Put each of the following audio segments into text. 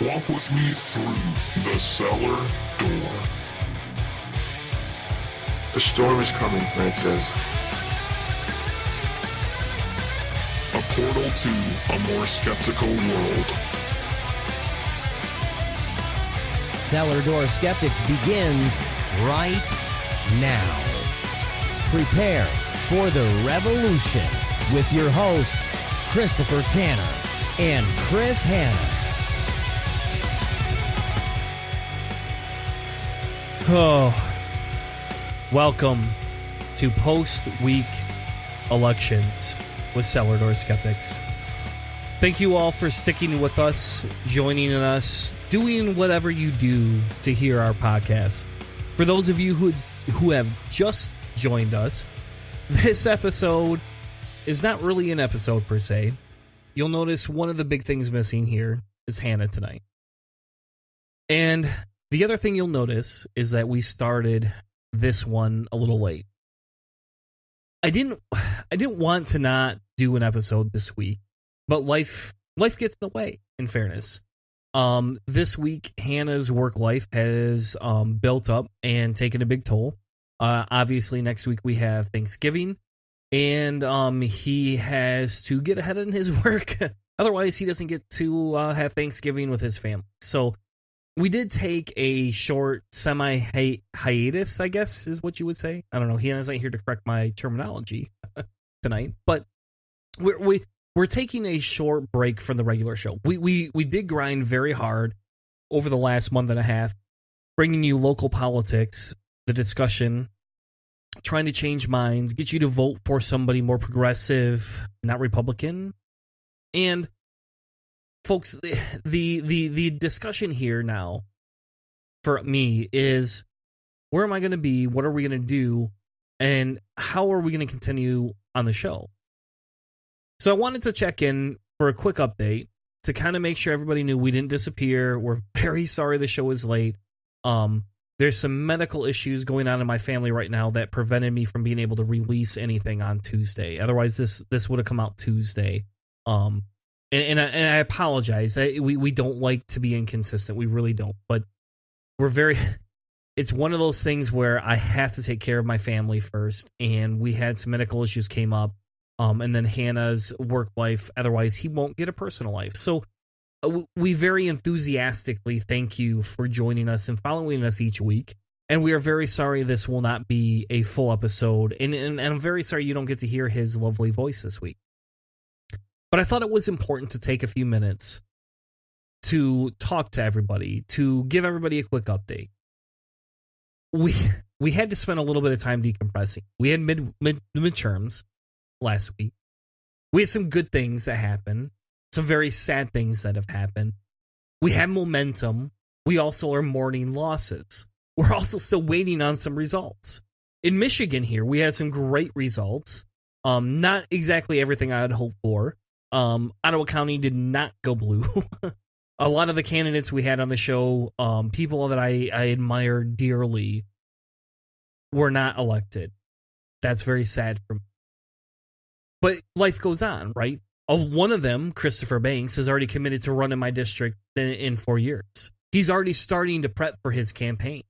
Walk with me through the cellar door. A storm is coming, Francis. A portal to a more skeptical world. Cellar Door Skeptics begins right now. Prepare for the revolution with your hosts, Christopher Tanner and Chris Hanna. Oh, welcome to post-week elections with Cellar Door Skeptics. Thank you all for sticking with us, joining us, doing whatever you do to hear our podcast. For those of you who have just joined us, this episode is not really an episode per se. You'll notice one of the big things missing here is Hannah tonight. And the other thing you'll notice is that we started this one a little late. I didn't want to not do an episode this week, but life gets in the way, in fairness. This week, Hannah's work life has built up and taken a big toll. Obviously, next week we have Thanksgiving, and he has to get ahead in his work. Otherwise, he doesn't get to have Thanksgiving with his family. So we did take a short semi-hiatus, I guess is what you would say. I don't know. Hannah's not here to correct my terminology tonight, but we're taking a short break from the regular show. We did grind very hard over the last month and a half, bringing you local politics, the discussion, trying to change minds, get you to vote for somebody more progressive, not Republican. And folks, the discussion here now for me is, where am I going to be? What are we going to do? And how are we going to continue on the show? So I wanted to check in for a quick update to kind of make sure everybody knew we didn't disappear. We're very sorry the show is late. There's some medical issues going on in my family right now that prevented me from being able to release anything on Tuesday. Otherwise, this would have come out Tuesday. And I apologize. We don't like to be inconsistent. We really don't. But it's one of those things where I have to take care of my family first. And we had some medical issues came up. And then Hannah's work life. Otherwise, he won't get a personal life. So we very enthusiastically thank you for joining us and following us each week. And we are very sorry this will not be a full episode. And I'm very sorry you don't get to hear his lovely voice this week. But I thought it was important to take a few minutes to talk to everybody, to give everybody a quick update. We had to spend a little bit of time decompressing. We had midterms last week. We had some good things that happened, some very sad things that have happened. We had momentum. We also are mourning losses. We're also still waiting on some results. In Michigan here, we had some great results. Not exactly everything I had hoped for. Ottawa County did not go blue. A lot of the candidates we had on the show, people that I admire dearly, were not elected. That's very sad for me. But life goes on, right? One of them, Christopher Banks, has already committed to run in my district in 4 years. He's already starting to prep for his campaign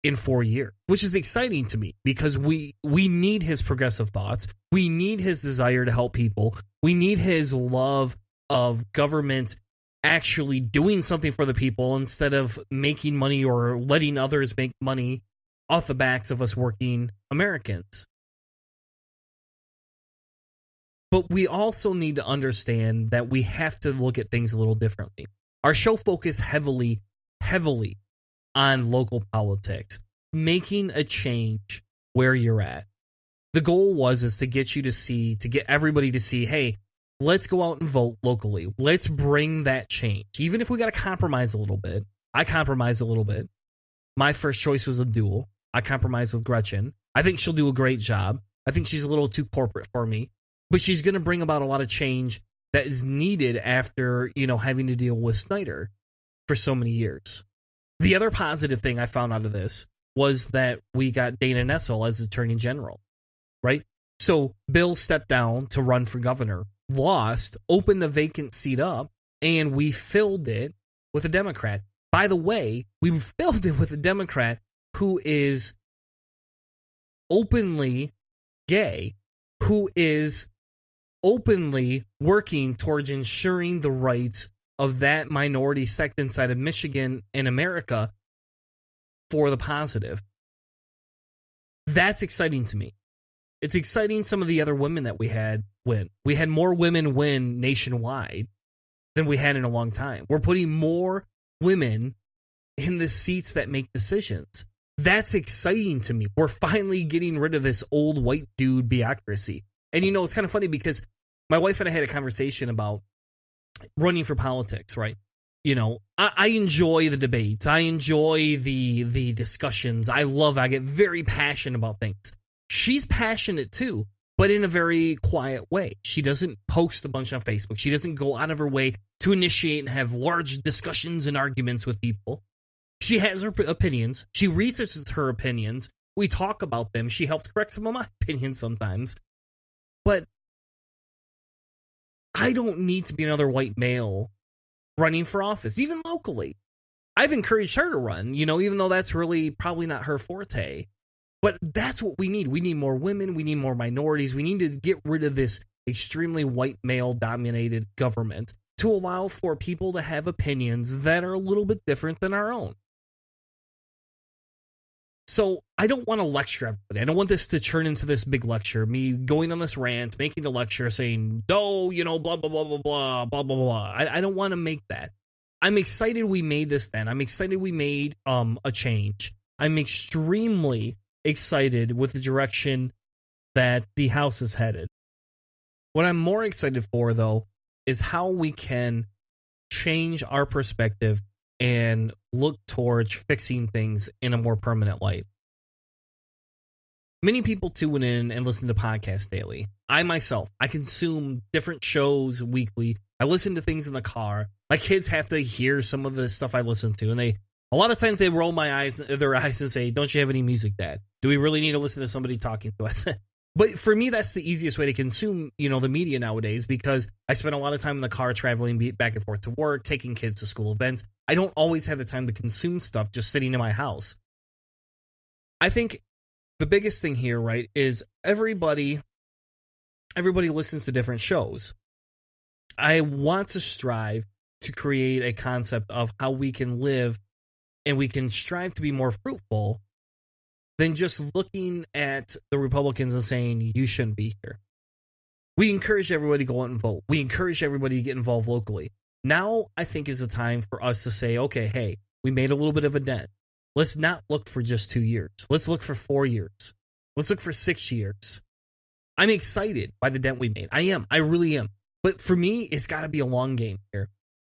in 4 years, which is exciting to me because we need his progressive thoughts. We need his desire to help people. We need his love of government actually doing something for the people instead of making money or letting others make money off the backs of us working Americans. But we also need to understand that we have to look at things a little differently. Our show focused heavily on local politics, making a change where you're at. The goal is to get everybody to see, hey, let's go out and vote locally. Let's bring that change. Even if we got to compromise a little bit. I compromised a little bit. My first choice was Abdul. I compromised with Gretchen. I think she'll do a great job. I think she's a little too corporate for me. But she's going to bring about a lot of change that is needed after, having to deal with Snyder for so many years. The other positive thing I found out of this was that we got Dana Nessel as Attorney General, right? So Bill stepped down to run for governor, lost, opened a vacant seat up, and we filled it with a Democrat. By the way, we filled it with a Democrat who is openly gay, who is openly working towards ensuring the rights of that minority sect inside of Michigan and America for the positive. That's exciting to me. It's exciting some of the other women that we had win. We had more women win nationwide than we had in a long time. We're putting more women in the seats that make decisions. That's exciting to me. We're finally getting rid of this old white dude bureaucracy. And you know, it's kind of funny because my wife and I had a conversation about running for politics, right? You know, I enjoy the debates. I enjoy the discussions. I get very passionate about things. She's passionate too, but in a very quiet way. She doesn't post a bunch on Facebook. She doesn't go out of her way to initiate and have large discussions and arguments with people. She has her opinions. She researches her opinions. We talk about them. She helps correct some of my opinions sometimes. But I don't need to be another white male running for office, even locally. I've encouraged her to run, you know, even though that's really probably not her forte. But that's what we need. We need more women. We need more minorities. We need to get rid of this extremely white male-dominated government to allow for people to have opinions that are a little bit different than our own. So I don't want to lecture everybody. I don't want this to turn into this big lecture, me going on this rant, making a lecture saying, no, you know, blah, blah, blah, blah, blah, blah, blah, blah. I don't want to make that. I'm excited we made this then. I'm excited we made a change. I'm extremely excited with the direction that the House is headed. What I'm more excited for, though, is how we can change our perspective and look towards fixing things in a more permanent light. Many people tune in and listen to podcasts daily. I myself, I consume different shows weekly. I listen to things in the car. My kids have to hear some of the stuff I listen to, and a lot of times they roll their eyes and say, "Don't you have any music, Dad? Do we really need to listen to somebody talking to us?" But for me, that's the easiest way to consume, you know, the media nowadays, because I spend a lot of time in the car traveling back and forth to work, taking kids to school events. I don't always have the time to consume stuff just sitting in my house. I think the biggest thing here, right, is everybody listens to different shows. I want to strive to create a concept of how we can live and we can strive to be more fruitful than just looking at the Republicans and saying, you shouldn't be here. We encourage everybody to go out and vote. We encourage everybody to get involved locally. Now, I think is the time for us to say, okay, hey, we made a little bit of a dent. Let's not look for just 2 years. Let's look for 4 years. Let's look for 6 years. I'm excited by the dent we made. I am. I really am. But for me, it's got to be a long game here.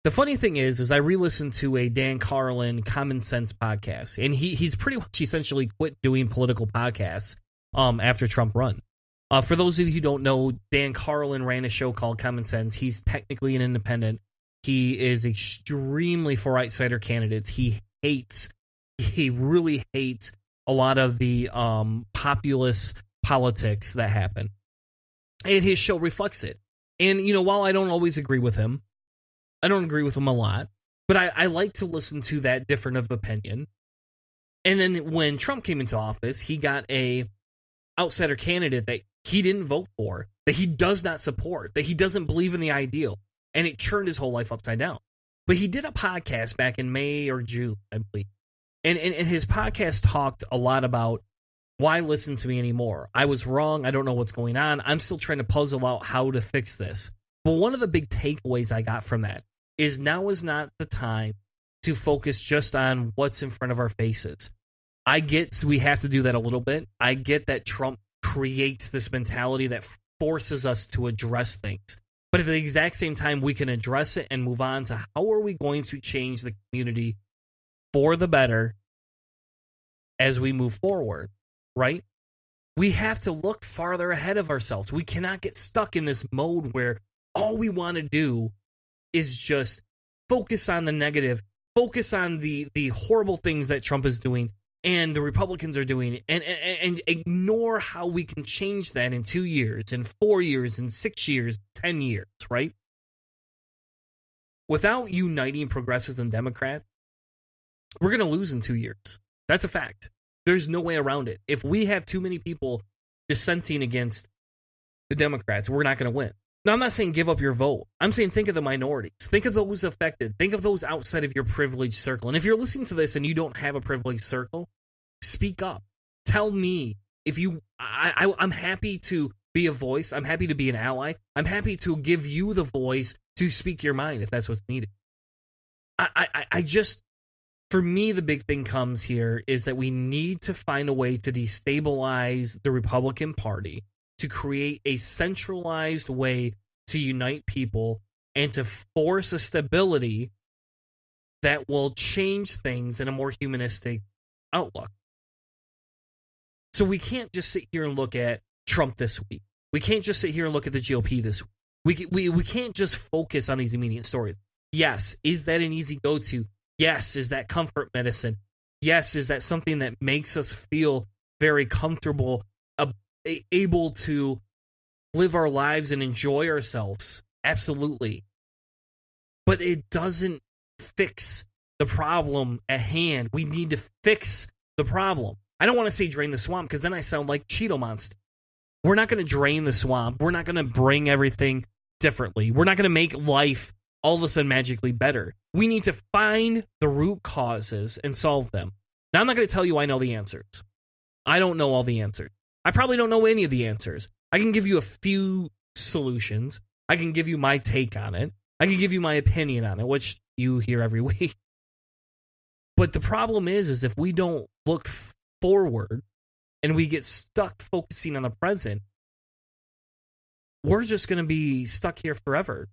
The funny thing is I re-listened to a Dan Carlin Common Sense podcast, and he's pretty much essentially quit doing political podcasts after Trump run. For those of you who don't know, Dan Carlin ran a show called Common Sense. He's technically an independent. He is extremely for outsider candidates. He really hates a lot of the populist politics that happen. And his show reflects it. And, you know, while I don't always agree with him, I don't agree with him a lot, but I like to listen to that different of opinion. And then when Trump came into office, he got a outsider candidate that he didn't vote for, that he does not support, that he doesn't believe in the ideal, and it turned his whole life upside down. But he did a podcast back in May or June, I believe. And his podcast talked a lot about why listen to me anymore. I was wrong. I don't know what's going on. I'm still trying to puzzle out how to fix this. But one of the big takeaways I got from that is now is not the time to focus just on what's in front of our faces. I get we have to do that a little bit. I get that Trump creates this mentality that forces us to address things. But at the exact same time, we can address it and move on to how are we going to change the community for the better as we move forward, right? We have to look farther ahead of ourselves. We cannot get stuck in this mode where all we want to do is just focus on the negative, focus on the horrible things that Trump is doing and the Republicans are doing, and ignore how we can change that in 2 years, in 4 years, in 6 years, 10 years, right? without uniting progressives and Democrats, we're going to lose in 2 years. That's a fact. There's no way around it. If we have too many people dissenting against the Democrats, we're not going to win. Now, I'm not saying give up your vote. I'm saying think of the minorities. Think of those affected. Think of those outside of your privileged circle. And if you're listening to this and you don't have a privileged circle, speak up. Tell me if you... I'm happy to be a voice. I'm happy to be an ally. I'm happy to give you the voice to speak your mind if that's what's needed. I just... For me, the big thing comes here is that we need to find a way to destabilize the Republican Party, to create a centralized way to unite people and to force a stability that will change things in a more humanistic outlook. So we can't just sit here and look at Trump this week. We can't just sit here and look at the GOP this week. We can't just focus on these immediate stories. Yes, is that an easy go-to? Yes, is that comfort medicine? Yes, is that something that makes us feel very comfortable, able to live our lives and enjoy ourselves? Absolutely. But it doesn't fix the problem at hand. We need to fix the problem. I don't want to say drain the swamp because then I sound like Cheeto Monster. We're not going to drain the swamp. We're not going to bring everything differently. We're not going to make life all of a sudden magically better. We need to find the root causes and solve them. Now, I'm not going to tell you I know the answers. I don't know all the answers. I probably don't know any of the answers. I can give you a few solutions. I can give you my take on it. I can give you my opinion on it, which you hear every week. But the problem is if we don't look forward and we get stuck focusing on the present, we're just going to be stuck here forever.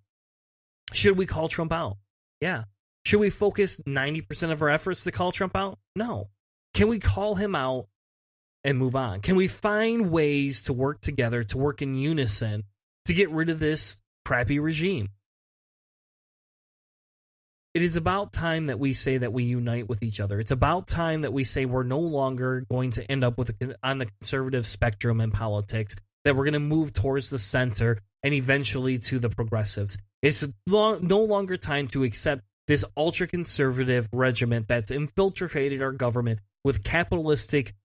Should we call Trump out? Yeah. Should we focus 90% of our efforts to call Trump out? No. Can we call him out and move on? Can we find ways to work together, to work in unison, to get rid of this crappy regime? It is about time that we say that we unite with each other. It's about time that we say we're no longer going to end up on the conservative spectrum in politics, that we're going to move towards the center and eventually to the progressives. It's no longer time to accept this ultra-conservative regiment that's infiltrated our government with capitalistic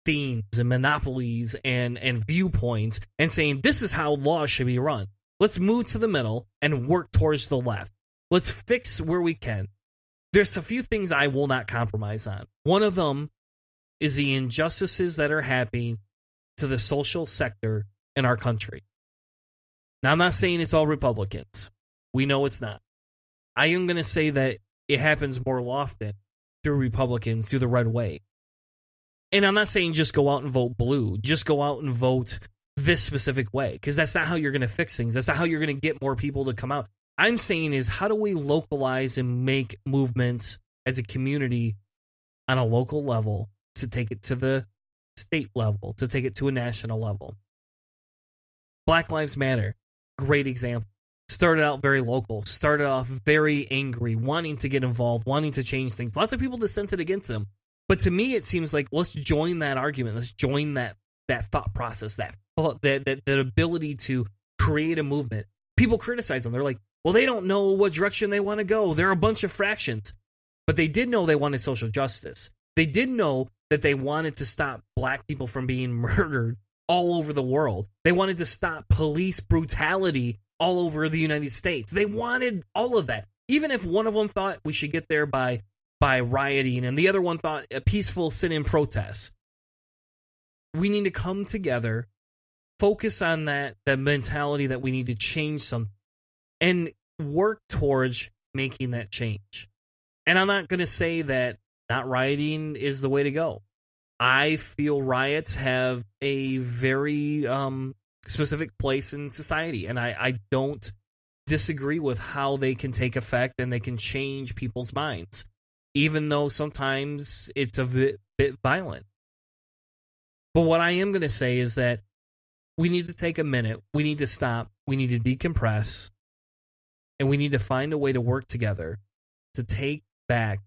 themes and monopolies and viewpoints and saying this is how laws should be run. Let's move to the middle and work towards the left. Let's fix where we can. There's a few things I will not compromise on. One of them is the injustices that are happening to the social sector in our country. Now, I'm not saying it's all Republicans. We know it's not. I am going to say that it happens more often through Republicans, through the red way. And I'm not saying just go out and vote blue. Just go out and vote this specific way, because that's not how you're going to fix things. That's not how you're going to get more people to come out. I'm saying is, how do we localize and make movements as a community on a local level to take it to the state level, to take it to a national level? Black Lives Matter, great example. Started out very local, started off very angry, wanting to get involved, wanting to change things. Lots of people dissented against them. But to me, it seems like let's join that argument. Let's join that thought process, that ability to create a movement. People criticize them. They're like, well, they don't know what direction they want to go. They're a bunch of fractions. But they did know they wanted social justice. They did know that they wanted to stop black people from being murdered all over the world. They wanted to stop police brutality all over the United States. They wanted all of that. Even if one of them thought we should get there by rioting and the other one thought a peaceful sit-in protest. We need to come together, focus on that mentality that we need to change something, and work towards making that change. And I'm not going to say that not rioting is the way to go. I feel riots have a very specific place in society, and I don't disagree with how they can take effect and they can change people's minds, even though sometimes it's a bit violent. But what I am going to say is that we need to take a minute, we need to stop, we need to decompress, and we need to find a way to work together to take back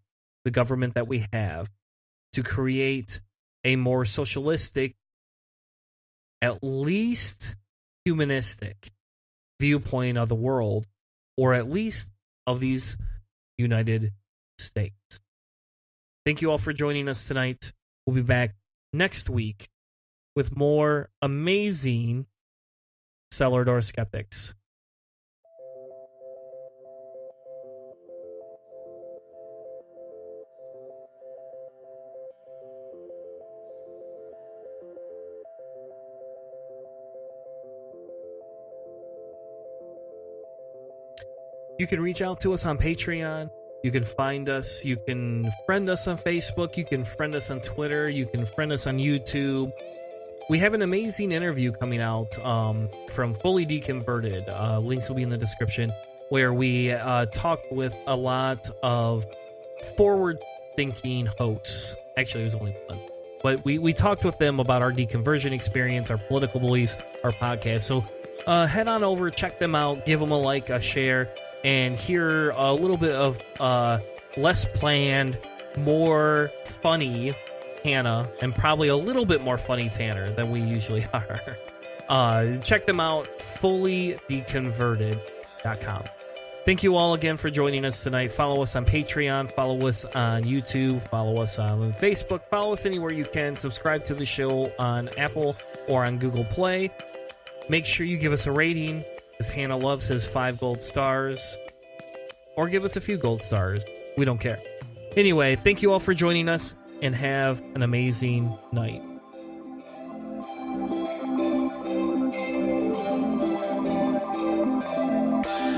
the government that we have, to create a more socialistic, at least humanistic viewpoint of the world, or at least of these United States. Thank you all for joining us tonight. We'll be back next week with more amazing Cellar Door Skeptics. You can reach out to us on Patreon. You can find us. You can friend us on Facebook. You can friend us on Twitter. You can friend us on YouTube. We have an amazing interview coming out from Fully Deconverted. Links will be in the description, where we talked with a lot of forward-thinking hosts. Actually, it was only one. But we talked with them about our deconversion experience, our political beliefs, our podcast. So head on over, check them out, give them a like, a share, and hear a little bit of less planned, more funny Hannah, and probably a little bit more funny Tanner than we usually are. Check them out, fullydeconverted.com. Thank you all again for joining us tonight. Follow us on Patreon, follow us on YouTube, follow us on Facebook, follow us anywhere you can. Subscribe to the show on Apple or on Google Play. Make sure you give us a rating, because Hannah loves his 5 gold stars. Or give us a few gold stars. We don't care. Anyway, thank you all for joining us, and have an amazing night.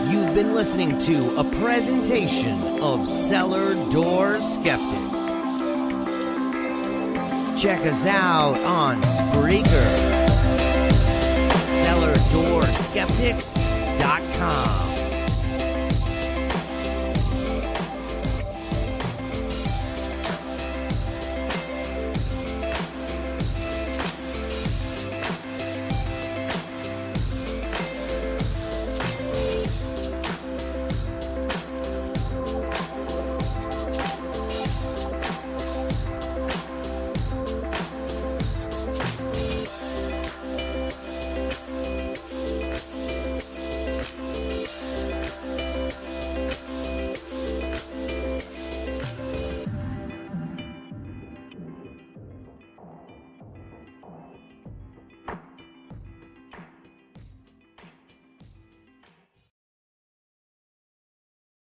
You've been listening to a presentation of Cellar Door Skeptics. Check us out on Spreaker. CellarDoorSkeptics.com.